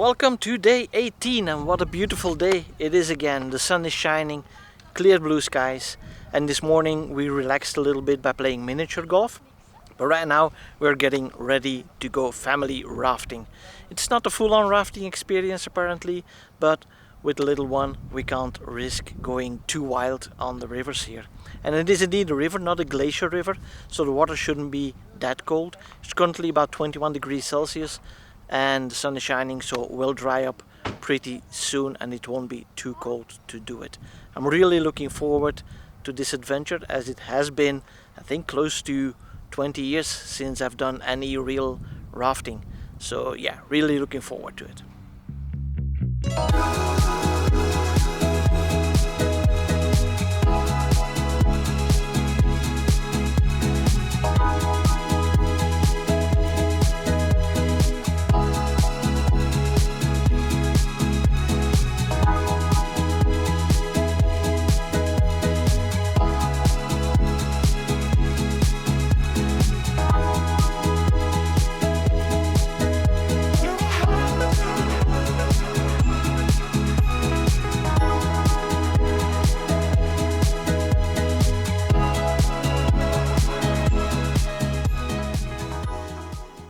Welcome to day 18, and what a beautiful day it is again. The sun is shining, clear blue skies, and this morning we relaxed a little bit by playing miniature golf. But right now we're getting ready to go family rafting. It's not a full-on rafting experience apparently, but with the little one we can't risk going too wild on the rivers here. And it is indeed a river, not a glacier river, so the water shouldn't be that cold. It's currently about 21 degrees Celsius and the sun is shining, so it will dry up pretty soon and it won't be too cold to do it. I'm really looking forward to this adventure, as it has been, I think, close to 20 years since I've done any real rafting. So yeah, really looking forward to it.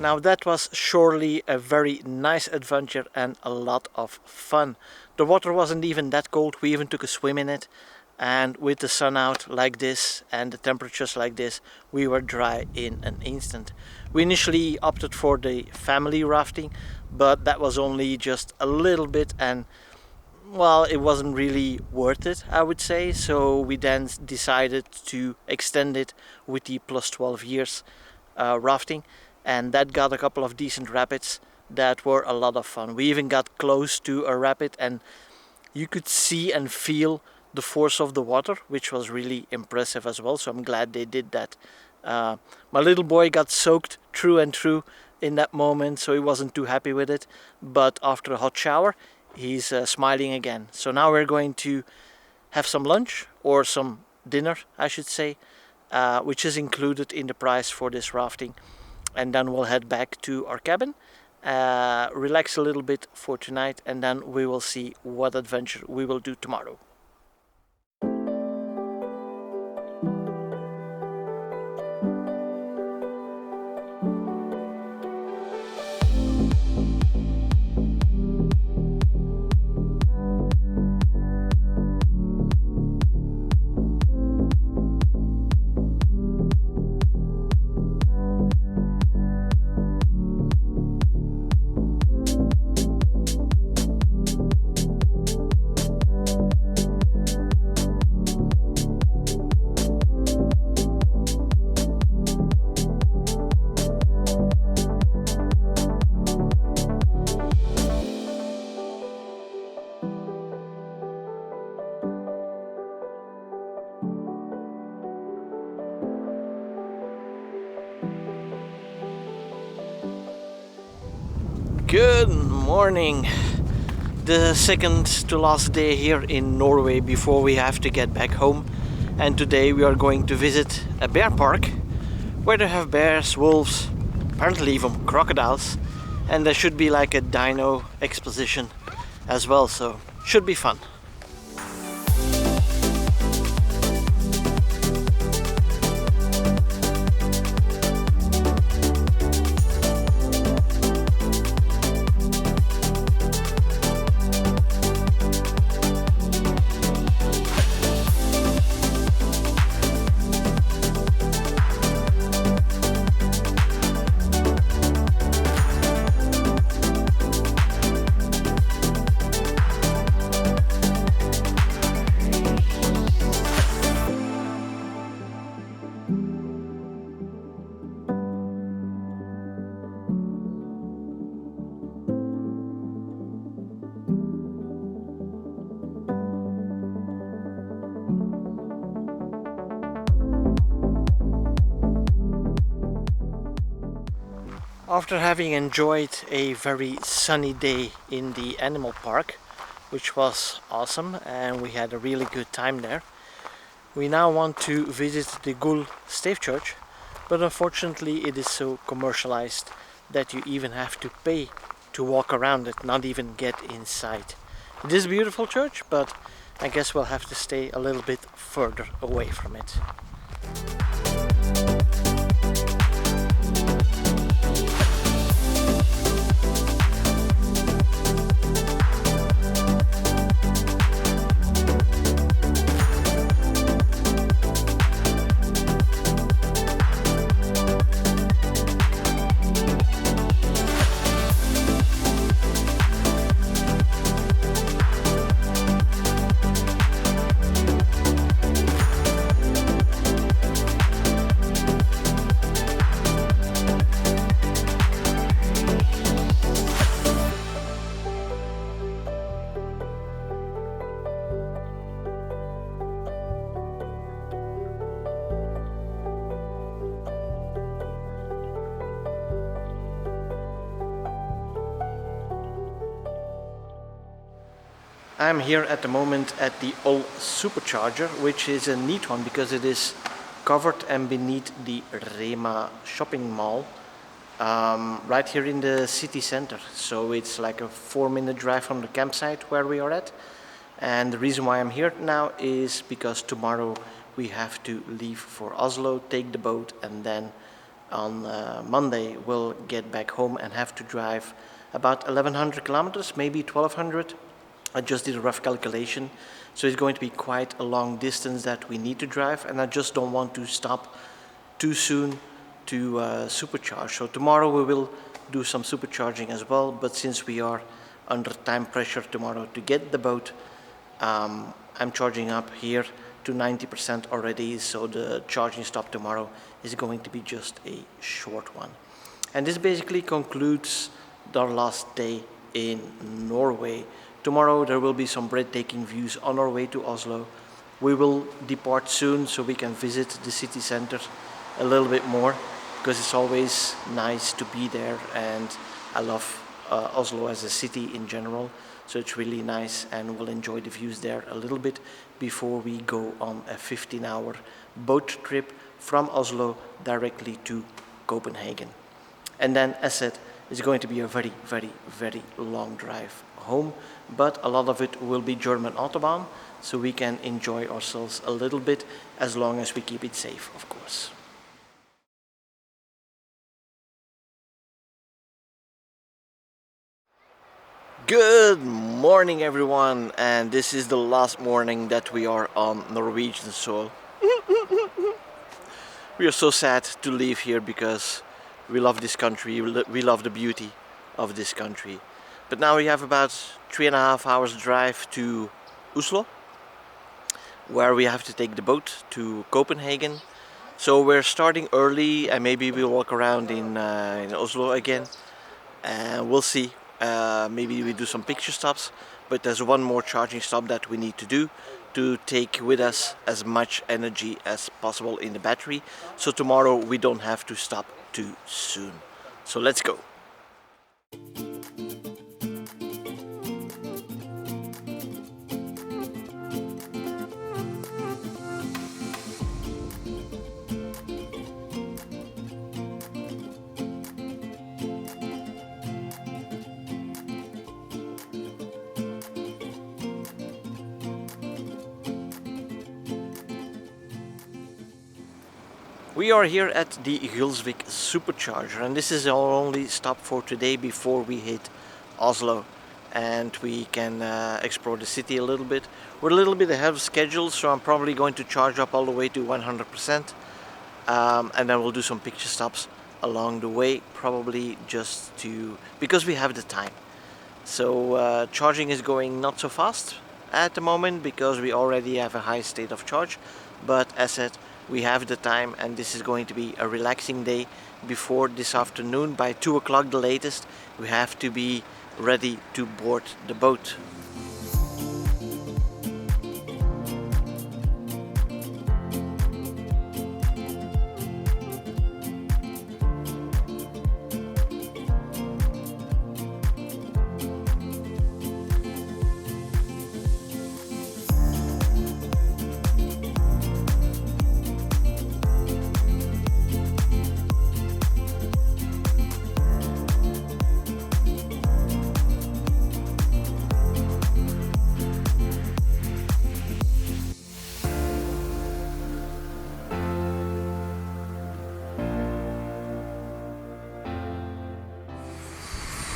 Now that was surely a very nice adventure and a lot of fun. The water wasn't even that cold, we even took a swim in it, and with the sun out like this and the temperatures like this, we were dry in an instant. We initially opted for the family rafting, but that was only just a little bit, and well, it wasn't really worth it, I would say, so we then decided to extend it with the plus 12 years rafting. And that got a couple of decent rapids that were a lot of fun. We even got close to a rapid and you could see and feel the force of the water, which was really impressive as well, so I'm glad they did that. My little boy got soaked through and through in that moment, so he wasn't too happy with it, but after a hot shower he's smiling again. So now we're going to have some lunch, or some dinner I should say, which is included in the price for this rafting. And then we'll head back to our cabin, relax a little bit for tonight, and then we will see what adventure we will do tomorrow. Good morning! The second to last day here in Norway before we have to get back home, and today we are going to visit a bear park where they have bears, wolves, apparently even crocodiles, and there should be like a dino exposition as well, so should be fun. After having enjoyed a very sunny day in the animal park, which was awesome and we had a really good time there, we now want to visit the Gull Stave Church, but unfortunately it is so commercialized that you even have to pay to walk around it, not even get inside. It is a beautiful church, but I guess we'll have to stay a little bit further away from it. I'm here at the moment at the old supercharger, which is a neat one because it is covered and beneath the Rema shopping mall, right here in the city center. So it's like a 4-minute drive from the campsite where we are at. And the reason why I'm here now is because tomorrow we have to leave for Oslo, take the boat, and then on Monday we'll get back home and have to drive about 1100 kilometers, maybe 1200. I just did a rough calculation, so it's going to be quite a long distance that we need to drive, and I just don't want to stop too soon to supercharge. So tomorrow we will do some supercharging as well, but since we are under time pressure tomorrow to get the boat, I'm charging up here to 90% already, so the charging stop tomorrow is going to be just a short one. And this basically concludes our last day in Norway. Tomorrow there will be some breathtaking views on our way to Oslo. We will depart soon so we can visit the city center a little bit more, because it's always nice to be there, and I love Oslo as a city in general, so it's really nice, and we'll enjoy the views there a little bit before we go on a 15-hour boat trip from Oslo directly to Copenhagen. And then, as said, it's going to be a very, very, very long drive home, but a lot of it will be German Autobahn, so we can enjoy ourselves a little bit as long as we keep it safe, of course. Good morning everyone, and this is the last morning that we are on Norwegian soil. We are so sad to leave here because we love this country, we love the beauty of this country. But now we have about 3.5 hours drive to Oslo, where we have to take the boat to Copenhagen. So we're starting early, and maybe we'll walk around in Oslo again, and we'll see. Maybe we do some picture stops, but there's one more charging stop that we need to do to take with us as much energy as possible in the battery, so tomorrow we don't have to stop too soon. So let's go. We are here at the Gylsvik supercharger, and this is our only stop for today before we hit Oslo, and we can explore the city a little bit. We're a little bit ahead of schedule, so I'm probably going to charge up all the way to 100%, and then we'll do some picture stops along the way, probably just because we have the time. So charging is going not so fast at the moment because we already have a high state of charge, but as said, we have the time, and this is going to be a relaxing day. Before this afternoon, by 2 o'clock the latest, we have to be ready to board the boat.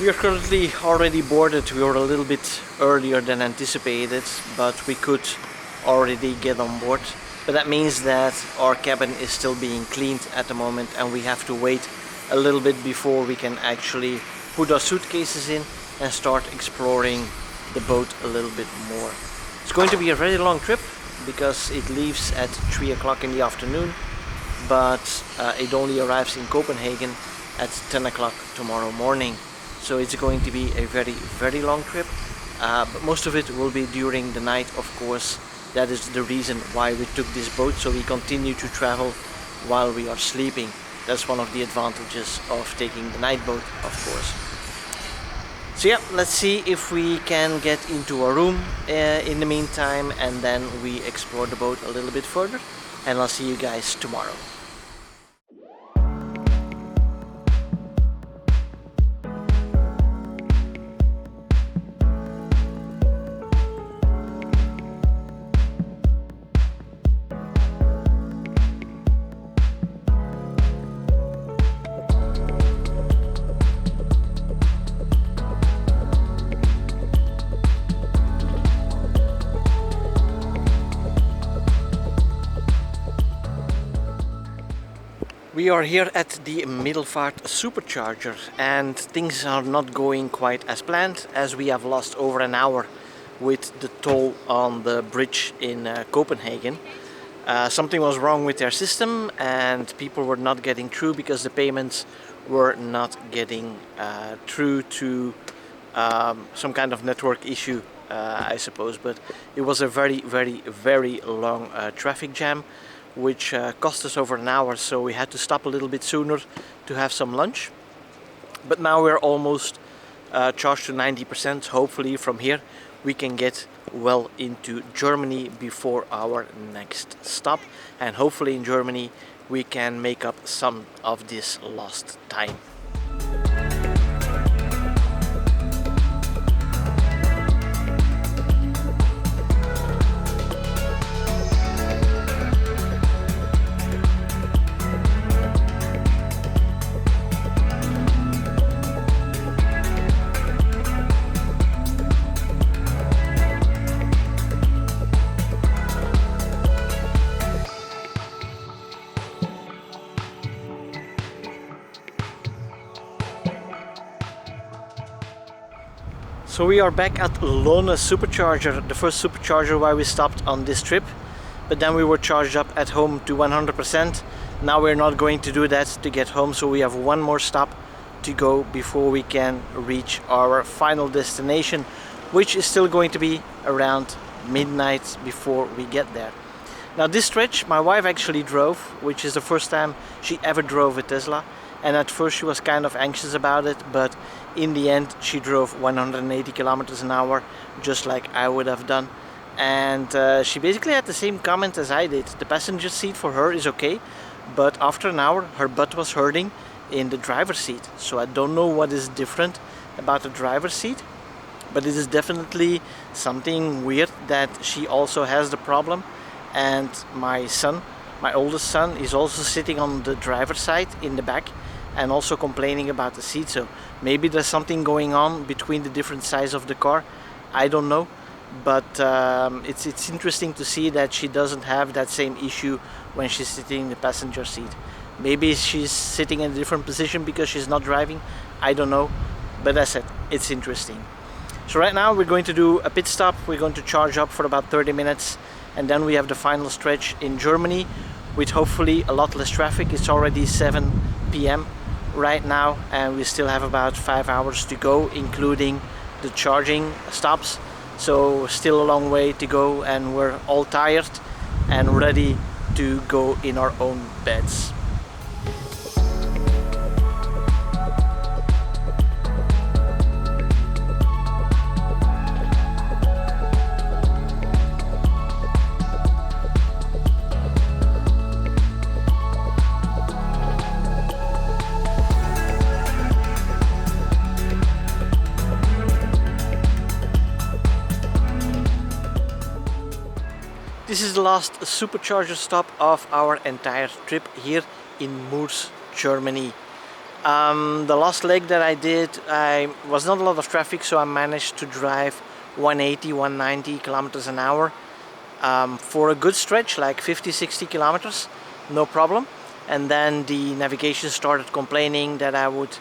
We are currently already boarded. We were a little bit earlier than anticipated, but we could already get on board. But that means that our cabin is still being cleaned at the moment, and we have to wait a little bit before we can actually put our suitcases in and start exploring the boat a little bit more. It's going to be a very long trip because it leaves at 3 o'clock in the afternoon, but it only arrives in Copenhagen at 10 o'clock tomorrow morning. So it's going to be a very long trip, but most of it will be during the night, of course. That is the reason why we took this boat, so we continue to travel while we are sleeping. That's one of the advantages of taking the night boat, of course. So yeah, let's see if we can get into our room in the meantime, and then we explore the boat a little bit further, and I'll see you guys tomorrow. We are here at the Middlefart supercharger, and things are not going quite as planned, as we have lost over an hour with the toll on the bridge in Copenhagen. Something was wrong with their system and people were not getting through because the payments were not getting through to some kind of network issue, I suppose. But it was a very long traffic jam, which cost us over an hour, so we had to stop a little bit sooner to have some lunch. But now we're almost charged to 90%. Hopefully from here we can get well into Germany before our next stop, and hopefully in Germany we can make up some of this lost time. So we are back at Lona supercharger, the first supercharger where we stopped on this trip, but then we were charged up at home to 100%. Now we're not going to do that to get home, so we have one more stop to go before we can reach our final destination, which is still going to be around midnight before we get there. Now this stretch my wife actually drove, which is the first time she ever drove a Tesla, and at first she was kind of anxious about it, but in the end she drove 180 kilometers an hour, just like I would have done. And she basically had the same comment as I did. The passenger seat for her is okay, but after an hour her butt was hurting in the driver's seat. So I don't know what is different about the driver's seat, but it is definitely something weird that she also has the problem. And my son, my oldest son, is also sitting on the driver's side in the back and also complaining about the seat. So maybe there's something going on between the different sides of the car. I don't know, but it's interesting to see that she doesn't have that same issue when she's sitting in the passenger seat. Maybe she's sitting in a different position because she's not driving. I don't know, but that's it. It's interesting. So right now we're going to do a pit stop. We're going to charge up for about 30 minutes, and then we have the final stretch in Germany with hopefully a lot less traffic. It's already 7 p.m. right now, and we still have about 5 hours to go, including the charging stops. So still a long way to go, and we're all tired and ready to go in our own beds. This is the last supercharger stop of our entire trip here in Moers, Germany. The last leg that I did, I was not a lot of traffic, so I managed to drive 180, 190 kilometers an hour for a good stretch, like 50, 60 kilometers, no problem. And then the navigation started complaining that I would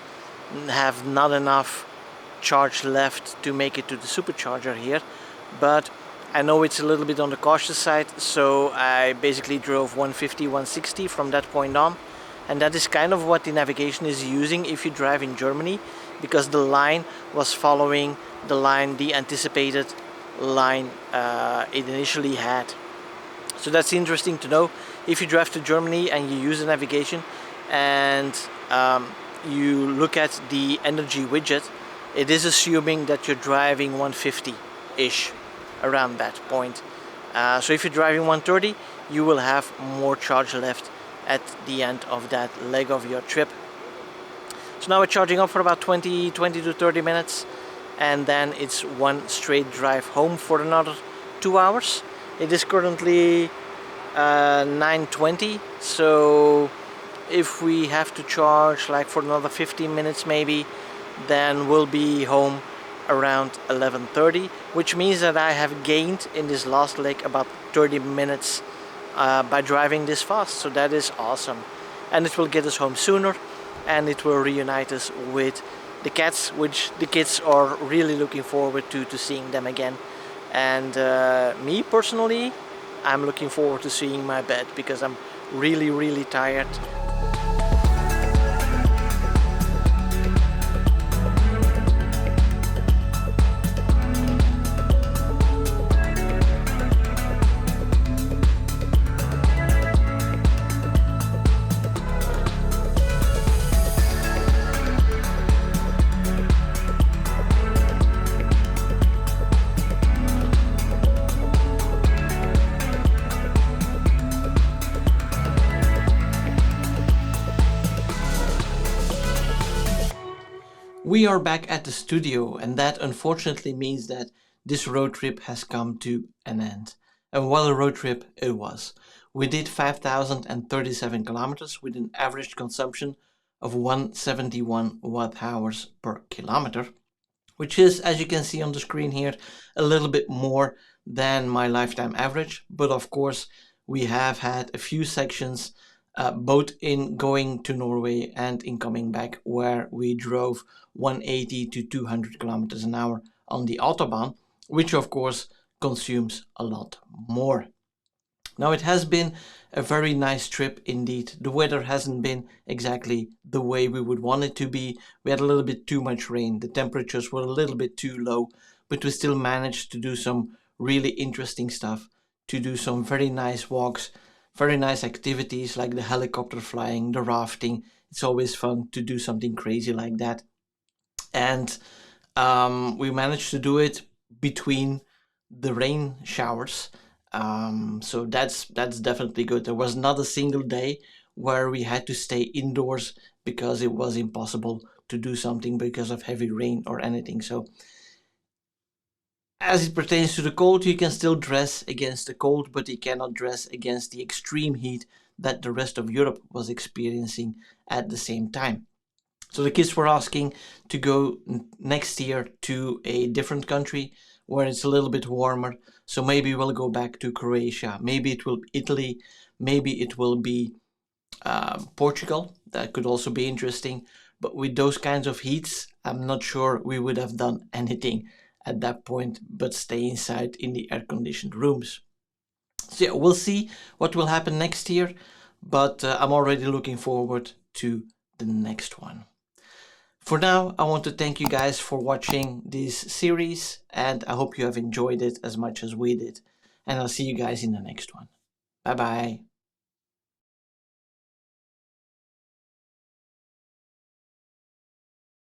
have not enough charge left to make it to the supercharger here, but I know it's a little bit on the cautious side, so I basically drove 150, 160 from that point on. And that is kind of what the navigation is using if you drive in Germany, because the line was following the line, the anticipated line it initially had. So that's interesting to know. If you drive to Germany and you use the navigation and you look at the energy widget, it is assuming that you're driving 150-ish, around that point. So if you're driving 130, you will have more charge left at the end of that leg of your trip. So now we're charging up for about 20 to 30 minutes, and then it's one straight drive home for another 2 hours. It is currently 9:20, so if we have to charge like for another 15 minutes maybe, then we'll be home around 11:30, which means that I have gained in this last leg about 30 minutes by driving this fast. So that is awesome, and it will get us home sooner, and it will reunite us with the cats, which the kids are really looking forward to seeing them again. And me personally, I'm looking forward to seeing my bed, because I'm really tired. We are back at the studio, and that unfortunately means that this road trip has come to an end. And what a road trip it was. We did 5,037 kilometers with an average consumption of 171 watt hours per kilometer, which is, as you can see on the screen here, a little bit more than my lifetime average. But of course, we have had a few sections both in going to Norway and in coming back, where we drove 180 to 200 kilometers an hour on the autobahn, which of course consumes a lot more. Now, it has been a very nice trip indeed. The weather hasn't been exactly the way we would want it to be. We had a little bit too much rain. The temperatures were a little bit too low, but we still managed to do some really interesting stuff, to do some very nice walks, very nice activities like the helicopter flying, the rafting. It's always fun to do something crazy like that. And we managed to do it between the rain showers. So that's definitely good. There was not a single day where we had to stay indoors because it was impossible to do something because of heavy rain or anything. So as it pertains to the cold, you can still dress against the cold, but you cannot dress against the extreme heat that the rest of Europe was experiencing at the same time. So the kids were asking to go next year to a different country where it's a little bit warmer. So maybe we'll go back to Croatia. Maybe it will be Italy. Maybe it will be Portugal. That could also be interesting. But with those kinds of heats, I'm not sure we would have done anything at that point but stay inside in the air-conditioned rooms. So yeah, we'll see what will happen next year, but I'm already looking forward to the next one. For now, I want to thank you guys for watching this series, and I hope you have enjoyed it as much as we did. And I'll see you guys in the next one. Bye bye.